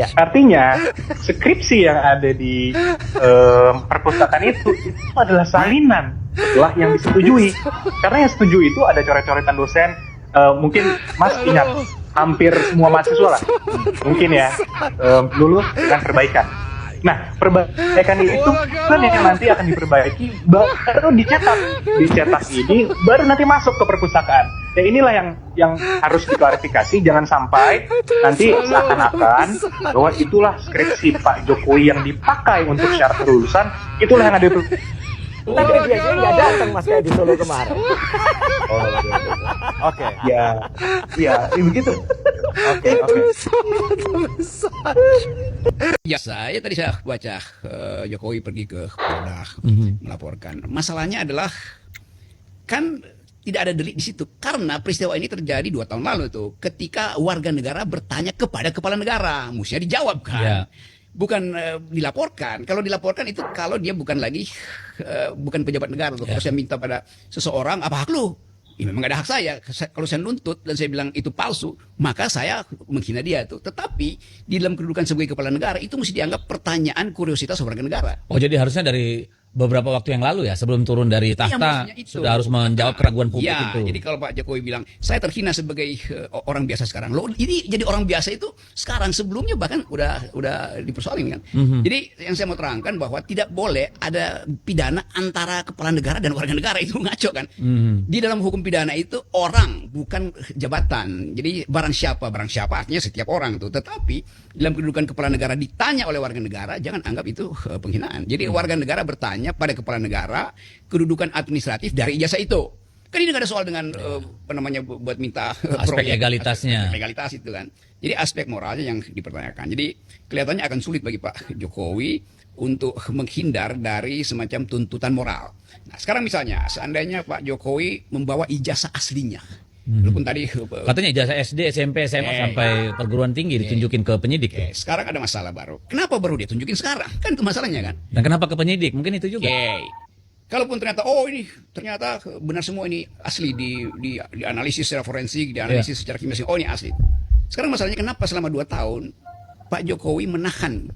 Ya, artinya skripsi yang ada di perpustakaan itu adalah salinan setelah yang disetujui. Karena yang setuju itu ada coret-coretan dosen. Mungkin Mas ingat hampir semua mahasiswa lah, mungkin ya, lulus dengan perbaikan. Nah, perbaikan itu kan yang nanti akan diperbaiki, baru dicetak ini, baru nanti masuk ke perpustakaan. Ya inilah yang harus diklarifikasi, jangan sampai nanti seakan-akan bahwa itulah skripsi Pak Jokowi yang dipakai untuk syarat kelulusan, itulah yang ada di. Tapi biasanya nggak datang Mas kayak di Solo kemarin. Oh, Oke. ya begitu. Oke. Ya, tadi saya baca Jokowi pergi ke Polda melaporkan. Masalahnya adalah kan tidak ada delik di situ karena peristiwa ini terjadi 2 tahun lalu tuh, ketika warga negara bertanya kepada kepala negara, mestinya dijawab kan. Ya. Bukan dilaporkan. Kalau dilaporkan itu kalau dia bukan lagi bukan pejabat negara tuh. Kalau saya minta pada seseorang, apa hak lu? Ya, memang gak ada hak saya. Kalau saya nuntut dan saya bilang itu palsu, maka saya menghina dia tuh. Tetapi di dalam kedudukan sebagai kepala negara itu mesti dianggap pertanyaan kuriositas warga negara. Oh, jadi harusnya dari beberapa waktu yang lalu ya, sebelum turun dari Iya, tahta maksudnya itu. sudah harus menjawab keraguan publik Ya, itu. jadi kalau Pak Jokowi bilang saya terhina sebagai orang biasa sekarang, lo ini jadi orang biasa itu sekarang, sebelumnya bahkan udah dipersoalin kan. Jadi yang saya mau terangkan bahwa tidak boleh ada pidana antara kepala negara dan warga negara, itu ngaco kan. Di dalam hukum pidana itu orang bukan jabatan. Jadi barang siapa artinya setiap orang tuh. Tetapi dalam kedudukan kepala negara ditanya oleh warga negara, jangan anggap itu penghinaan. Jadi warga negara bertanya pada kepala negara kedudukan administratif dari ijazah itu. Kan ini nggak ada soal dengan apa namanya buat minta Aspek legalitasnya. aspek legalitas itu kan. Jadi aspek moralnya yang dipertanyakan. Jadi kelihatannya akan sulit bagi Pak Jokowi untuk menghindar dari semacam tuntutan moral. Nah, sekarang misalnya seandainya Pak Jokowi membawa ijazah aslinya, walaupun tadi Katanya ijazah SD, SMP, SMA sampai perguruan tinggi ditunjukin ke penyidik. sekarang ada masalah baru. Kenapa baru dia tunjukin sekarang? Kan itu masalahnya kan. Dan kenapa ke penyidik? Mungkin itu juga. Kalaupun ternyata ini ternyata benar semua ini asli, di analisis secara forensik, dianalisis secara kimia, ini asli. Sekarang masalahnya kenapa selama 2 tahun Pak Jokowi menahan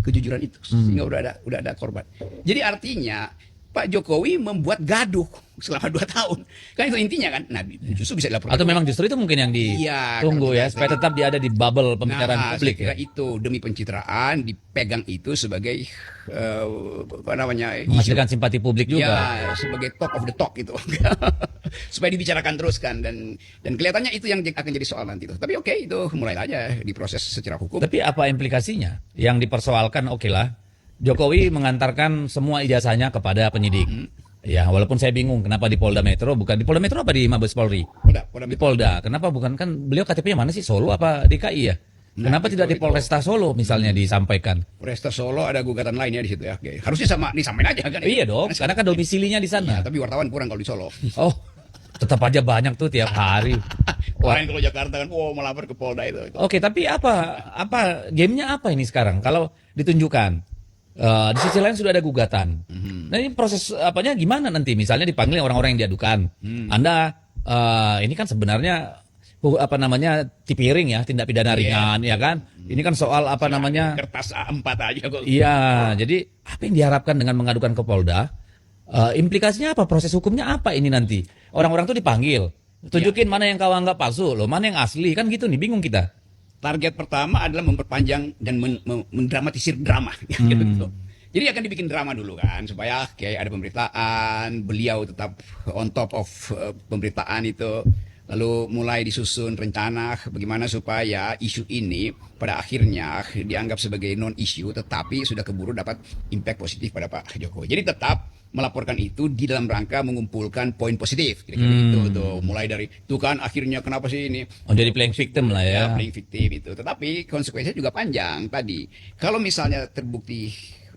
kejujuran itu sehingga udah ada korban. Jadi artinya Pak Jokowi membuat gaduh selama 2 tahun. Kan itu intinya kan. Nah, justru bisa dilaporkan. Atau memang justru itu mungkin yang ditunggu ya, supaya tetap dia ada di bubble pembicaraan publik ya. Itu demi pencitraan dipegang itu sebagai apa namanya, Menghasilkan simpati publik juga. ya, sebagai talk of the talk itu. Supaya dibicarakan terus kan, dan kelihatannya itu yang akan jadi soal nanti tuh. Tapi oke, itu mulai aja diproses secara hukum. Tapi apa implikasinya? Yang dipersoalkan oke lah, Jokowi mengantarkan semua ijazahnya kepada penyidik. Ya, walaupun saya bingung kenapa di Polda Metro, bukan di Polda Metro apa di Mabes Polri? Di Polda. Kenapa bukan, kan beliau KTP-nya mana sih? Solo apa DKI ya? Kenapa tidak di Polresta Solo misalnya disampaikan? Polresta Solo ada gugatan lainnya di situ ya. Oke. Harusnya disampaikan aja kan. Iya dong, karena kan domisilinya di sana. Ya, tapi wartawan kurang kalau di Solo. Oh, tetap aja banyak tuh tiap hari. Lain kalau Jakarta kan, melapor ke Polda itu. Oke, tapi apa gamenya apa ini sekarang? Kalau ditunjukkan di sisi lain sudah ada gugatan. Nah, ini proses apanya gimana nanti? Misalnya dipanggil orang-orang yang diadukan. Anda ini kan sebenarnya tipiring ya, tindak pidana ringan ya kan? Ini kan soal namanya kertas A4 aja kok. Iya, jadi apa yang diharapkan dengan mengadukan ke Polda? Implikasinya apa? Proses hukumnya apa ini nanti? Orang-orang tuh dipanggil, tunjukin mana yang kau anggap palsu, loh mana yang asli, kan gitu nih, bingung kita. Target pertama adalah memperpanjang dan mendramatisir drama. Gitu. Jadi akan dibikin drama dulu kan, supaya kayak ada pemberitaan, beliau tetap on top of pemberitaan itu. Lalu mulai disusun rencana bagaimana supaya isu ini pada akhirnya dianggap sebagai non-isu, tetapi sudah keburu dapat impact positif pada Pak Jokowi. Jadi tetap melaporkan itu di dalam rangka mengumpulkan poin positif. Kira-kira itu tuh, mulai dari itu kan akhirnya kenapa sih ini? Oh, jadi playing victim lah ya. Playing victim itu. Tetapi konsekuensinya juga panjang tadi. Kalau misalnya terbukti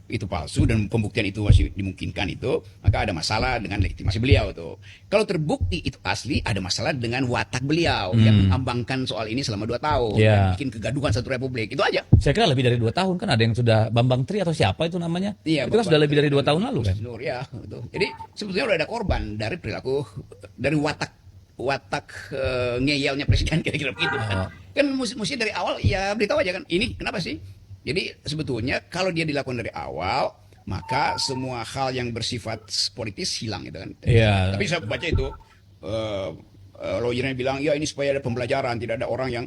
itu palsu dan pembuktian itu masih dimungkinkan itu, maka ada masalah dengan legitimasi beliau tuh. Kalau terbukti itu asli, ada masalah dengan watak beliau yang mengambangkan soal ini selama 2 tahun, bikin kegaduhan satu republik. Itu aja. Saya kira lebih dari 2 tahun, kan ada yang sudah Bambang Tri atau siapa itu namanya? Iya, itu kan sudah lebih dari 2 tahun lalu kan. Ya, gitu. Jadi sebetulnya udah ada korban dari perilaku, dari watak watak ngeyelnya presiden kira-kira begitu kan. Kan mesti dari awal ya beritahu aja kan. Ini kenapa sih? Jadi sebetulnya kalau dia dilakukan dari awal, maka semua hal yang bersifat politis hilang gitu kan. Iya. Tapi saya baca itu lawyernya bilang ya ini supaya ada pembelajaran, tidak ada orang yang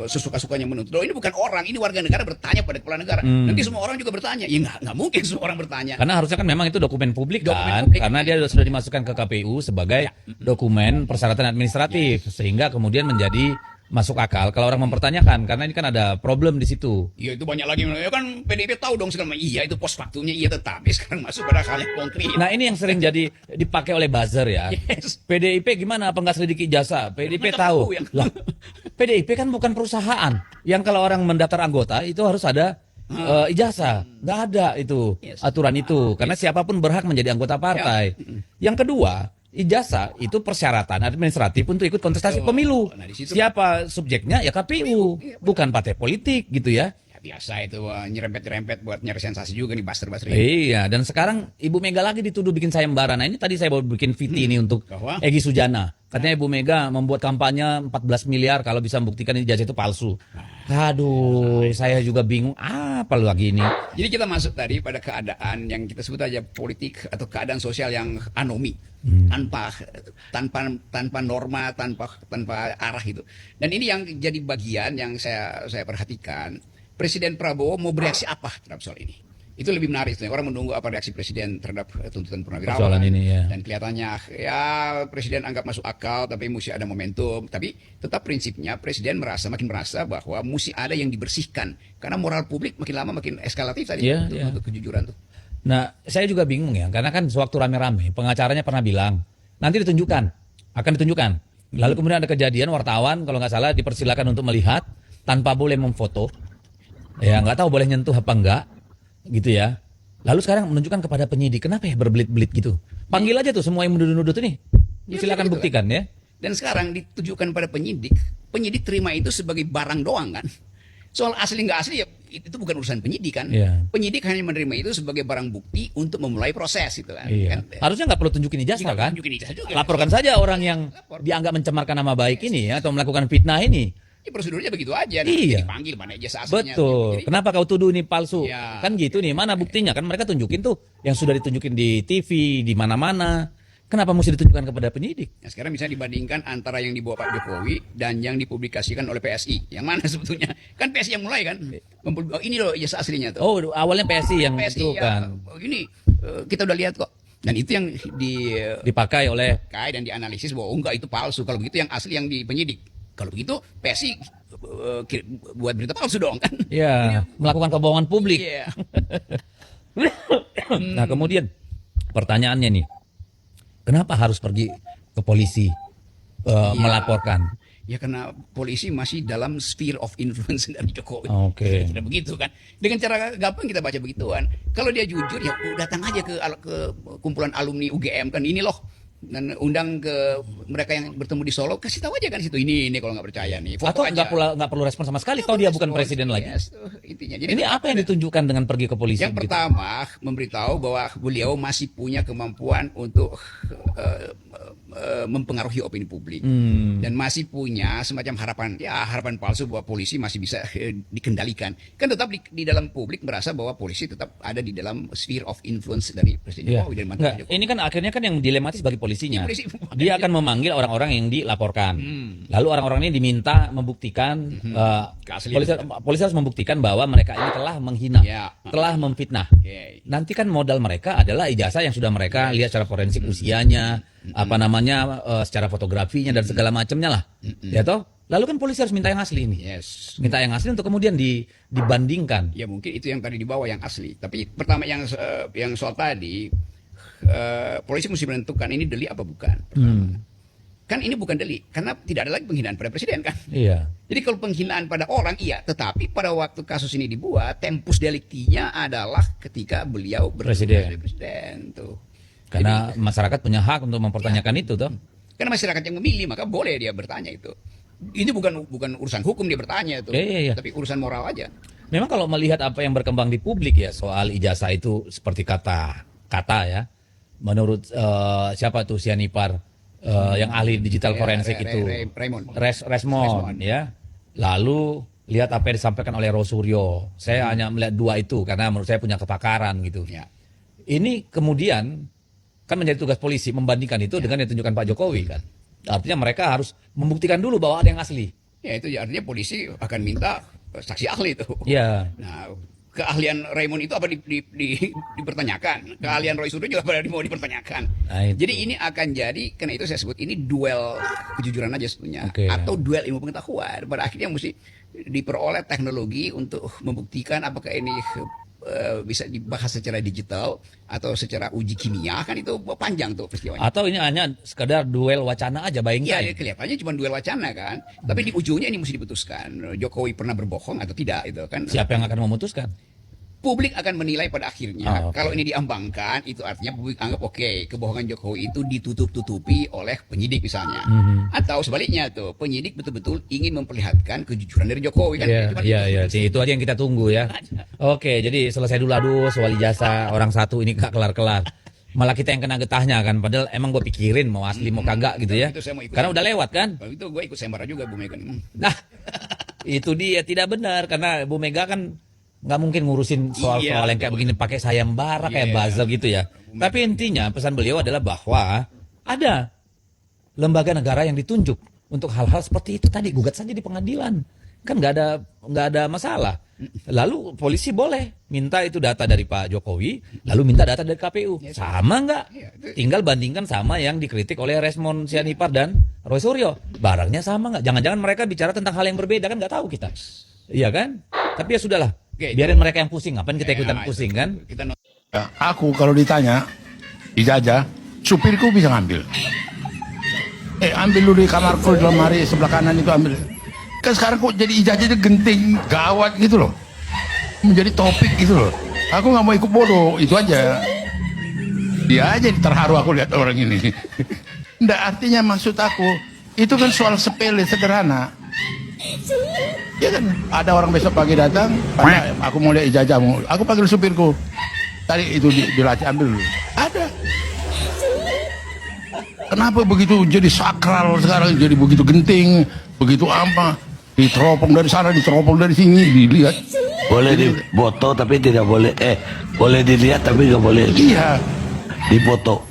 sesuka-sukanya menuntut. Loh, ini bukan orang, ini warga negara bertanya pada kepala negara. Nanti semua orang juga bertanya. Ya nggak mungkin semua orang bertanya. Karena harusnya kan memang itu dokumen publik Dokumen kan, publik. karena dia sudah dimasukkan ke KPU sebagai dokumen persyaratan administratif, sehingga kemudian menjadi masuk akal kalau orang mempertanyakan, karena ini kan ada problem di situ. Iya itu banyak lagi. Ya kan PDIP tahu dong sekarang. Iya itu pos faktunya iya, tetapi sekarang masuk pada hal yang konkret. Nah ini yang sering jadi dipakai oleh buzzer ya. Yes. PDIP gimana apa nggak selidiki ijazah? PDIP Mereka tahu. tahu yang- Lah, PDIP kan bukan perusahaan yang kalau orang mendaftar anggota itu harus ada ijazah. Nggak ada itu Yes. aturan itu, karena siapapun berhak menjadi anggota partai. Yang kedua, ijazah itu persyaratan administratif untuk ikut kontestasi pemilu. Nah, di situ- Siapa subjeknya? Ya KPU, bukan partai politik gitu ya. Ya, biasa itu nyerempet-nyerempet buat nyari sensasi juga nih buster-buster ini. Iya, dan sekarang Ibu Mega lagi dituduh bikin sayembara. Nah ini tadi saya baru bikin VT ini untuk Bahwa? Egy Sujana. Katanya Ibu Mega membuat kampanye 14 miliar kalau bisa membuktikan ijazah itu palsu. Aduh, saya juga bingung apa lagi ini. Jadi kita masuk tadi pada keadaan yang kita sebut aja politik atau keadaan sosial yang anomi, tanpa norma, tanpa arah itu. Dan ini yang jadi bagian yang saya perhatikan. Presiden Prabowo mau bereaksi apa terhadap soal ini? Itu lebih menarik. Orang menunggu apa reaksi presiden terhadap tuntutan purnawirawan. Persoalan ini, ya. Dan kelihatannya ya presiden anggap masuk akal, tapi mesti ada momentum. Tapi tetap prinsipnya presiden makin merasa bahwa mesti ada yang dibersihkan. Karena moral publik makin lama makin eskalatif tadi Iya, iya. untuk kejujuran tuh. Nah, saya juga bingung ya, karena kan sewaktu rame-rame, pengacaranya pernah bilang, nanti ditunjukkan, akan ditunjukkan. Lalu kemudian ada kejadian wartawan, kalau nggak salah dipersilakan untuk melihat, tanpa boleh memfoto. Ya, nggak tahu boleh nyentuh apa enggak, gitu ya. Lalu sekarang menunjukkan kepada penyidik, kenapa ya berbelit-belit gitu? Panggil aja tuh semua yang menuduh-nuduh tuh nih, Ya, silakan begitu buktikan ya. Dan sekarang ditujukan pada penyidik terima itu sebagai barang doang kan. Soal asli nggak asli ya itu bukan urusan penyidik kan. Iya. Penyidik hanya menerima itu sebagai barang bukti untuk memulai proses itu kan. Iya. Kan? Harusnya nggak perlu tunjukin ijazah Nggak kan? tunjukin ijazah juga. Laporkan saja orang yang Lapor. dianggap mencemarkan nama baik ini ya, atau melakukan fitnah ini. Ya, prosedurnya begitu aja. Iya. Dipanggil mana ijazah aslinya. Betul. Jadi, Kenapa kau tuduh ini palsu? Iya. Kan gitu nih. Mana buktinya? Kan mereka tunjukin tuh yang sudah ditunjukin di TV, di mana-mana. Kenapa mesti ditunjukkan kepada penyidik? nah, sekarang bisa dibandingkan antara yang dibawa Pak Jokowi dan yang dipublikasikan oleh PSI. Yang mana sebetulnya? Kan PSI yang mulai kan. Oh, ini loh ijazah aslinya tuh. Oh, awalnya PSI yang itu ya, kan oh, ini kita udah lihat kok. Dan itu yang dipakai oleh dipakai dan dianalisis bahwa oh, enggak itu palsu. Kalau begitu yang asli yang di penyidik. Kalau begitu PSI buat berita palsu dong kan. ya melakukan kebohongan publik. Iya. Nah, kemudian pertanyaannya nih. Kenapa harus pergi ke polisi melaporkan? Ya karena polisi masih dalam sphere of influence dari Jokowi. Oke. Tidak begitu kan. Dengan cara gampang kita baca begituan. Kalau dia jujur ya datang aja ke kumpulan alumni UGM kan ini loh. Dan undang ke mereka yang bertemu di Solo, kasih tahu aja kan situ ini kalau nggak percaya nih. Foto Atau aja. nggak perlu respon sama sekali kalau dia bukan presiden lagi. Yes, tuh, intinya. Jadi Ini apa yang ditunjukkan dengan pergi ke polisi? yang begitu? pertama memberitahu bahwa beliau masih punya kemampuan untuk mempengaruhi opini publik dan masih punya semacam harapan palsu bahwa polisi masih bisa dikendalikan. Kan tetap di dalam publik merasa bahwa polisi tetap ada di dalam sphere of influence dari Presiden Iya. Jokowi dan mantan Nggak, Jokowi. ini kan akhirnya kan yang dilematis bagi polisinya. Iya, polisi. Dia akan memanggil orang-orang yang dilaporkan. Lalu orang-orang ini diminta membuktikan Keaslian. polisi harus membuktikan bahwa mereka ini telah menghina, Ya. telah memfitnah. Oke. Nanti kan modal mereka adalah ijazah yang sudah mereka lihat secara forensik usianya, secara fotografinya dan segala macamnya lah. Ya toh? Lalu kan polisi harus minta yang asli ini. Yes. Minta yang asli untuk kemudian dibandingkan. Ya mungkin itu yang tadi dibawa yang asli. Tapi pertama yang soal tadi polisi mesti menentukan ini delik apa bukan. Kan ini bukan delik karena tidak ada lagi penghinaan pada presiden kan. Iya. Jadi kalau penghinaan pada orang iya, tetapi pada waktu kasus ini dibuat tempus deliktinya adalah ketika beliau Presiden. sebagai presiden tuh. Karena masyarakat punya hak untuk mempertanyakan itu toh. Karena masyarakat yang memilih maka boleh dia bertanya itu. Ini bukan urusan hukum dia bertanya itu, Iya. tapi urusan moral aja. Memang kalau melihat apa yang berkembang di publik ya soal ijazah itu seperti kata ya. Menurut siapa tuh Sianipar yang ahli digital forensik itu. Raymond. Resmond, ya. Lalu lihat apa yang disampaikan oleh Rosuryo. Saya hanya melihat dua itu karena menurut saya punya kepakaran gitu. Ya. Ini kemudian kan menjadi tugas polisi membandingkan itu dengan yang ditunjukkan Pak Jokowi kan. Artinya mereka harus membuktikan dulu bahwa ada yang asli. Ya itu artinya polisi akan minta saksi ahli itu. Iya. Nah, keahlian Raymond itu apa dipertanyakan? Keahlian Roy Suryo juga pada mau dipertanyakan. Nah, itu. Jadi ini akan jadi, karena itu saya sebut ini duel kejujuran aja sebetulnya, Oke. atau duel ilmu pengetahuan. Pada akhirnya mesti diperoleh teknologi untuk membuktikan apakah ini bisa dibahas secara digital atau secara uji kimia, kan itu panjang tuh peristiwanya. Atau ini hanya sekadar duel wacana aja, bayangkan. Iya, kelihatannya cuma duel wacana kan. Tapi di ujungnya ini mesti diputuskan. Jokowi pernah berbohong atau tidak itu kan. Siapa yang akan memutuskan? Publik akan menilai pada akhirnya. Oh, oke. Kalau ini diambangkan, itu artinya publik anggap oke, kebohongan Jokowi itu ditutup-tutupi oleh penyidik misalnya. Atau sebaliknya tuh, penyidik betul-betul ingin memperlihatkan kejujuran dari Jokowi kan. Cuma Iya, itu. itu aja yang kita tunggu ya. Oke, jadi selesai dulu aduh soal ijazah orang satu ini gak kelar-kelar. Malah kita yang kena getahnya kan, padahal emang gue pikirin mau asli mau kagak gitu ya. Itu saya mau ikut. Karena udah lewat kan. Kalau itu gue ikut sembara juga Bu Mega. Nah, itu dia tidak benar karena Bu Mega kan nggak mungkin ngurusin soal-soal yang kayak begini pakai sayembara kayak buzzer gitu ya. Tapi intinya pesan beliau adalah bahwa ada lembaga negara yang ditunjuk untuk hal-hal seperti itu tadi, gugat saja di pengadilan, kan nggak ada masalah. Lalu polisi boleh minta itu data dari Pak Jokowi, lalu minta data dari KPU, sama nggak? Tinggal bandingkan sama yang dikritik oleh Resmond Sianipar dan Roy Suryo, barangnya sama nggak? Jangan-jangan mereka bicara tentang hal yang berbeda kan nggak tahu kita, iya kan? Tapi ya sudahlah, biarin mereka yang pusing, ngapain kita ikutan pusing kan? Kita Ya, aku kalau ditanya ijazah, supirku bisa ngambil. Ambil dulu di kamarku di lemari sebelah kanan itu ambil. Kan sekarang kok jadi ijazahnya genting, gawat gitu loh. Menjadi topik gitu loh. Aku nggak mau ikut bodoh, itu aja. Dia aja terharu aku lihat orang ini. Nggak, artinya maksud aku, itu kan soal sepele, sederhana. Ya kan, ada orang besok pagi datang, tanya, aku mau lihat ijazahmu. Aku panggil supirku. Tadi itu dilatih ambil dulu. Ada. Kenapa begitu jadi sakral sekarang, jadi begitu genting, begitu apa? Diteropong dari sana, diteropong dari sini, dilihat. Boleh difoto tapi tidak boleh, boleh dilihat tapi nggak boleh Iya. difoto.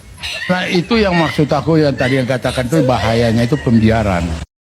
Nah itu yang maksud aku yang tadi yang katakan itu bahayanya itu pembiaran.